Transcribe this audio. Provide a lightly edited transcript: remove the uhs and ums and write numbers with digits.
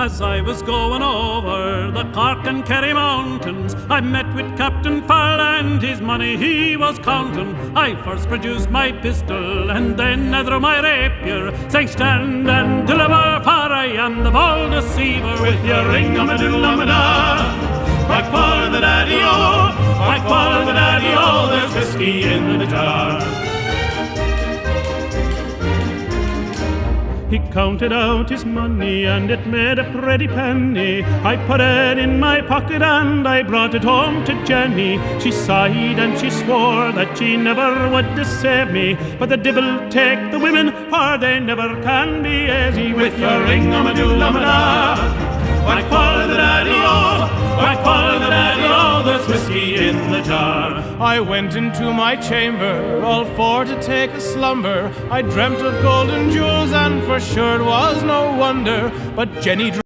As I was going over the Cork and Kerry mountains, I met with Captain Farrell and his money he was counting. I first produced my pistol and then I drew my rapier, saying, stand and deliver, for I am the bold deceiver. With your ring-a-ma-doodle-a-ma-da, whack for the daddy-o, whack for the daddy-o, there's whiskey in the jar. He counted out his money and it made a pretty penny. I put it in my pocket and I brought it home to Jenny. She sighed and she swore that she never would deceive me, but the devil take the women, for they never can be easy. With your ring-a-ma-doodle-a-ma-da, whack for the daddy-o, whack for the daddy-o, there's whiskey in the jar. I went into my chamber, all for to take a slumber. I dreamt of golden jewels, and for sure it was no wonder, but Jenny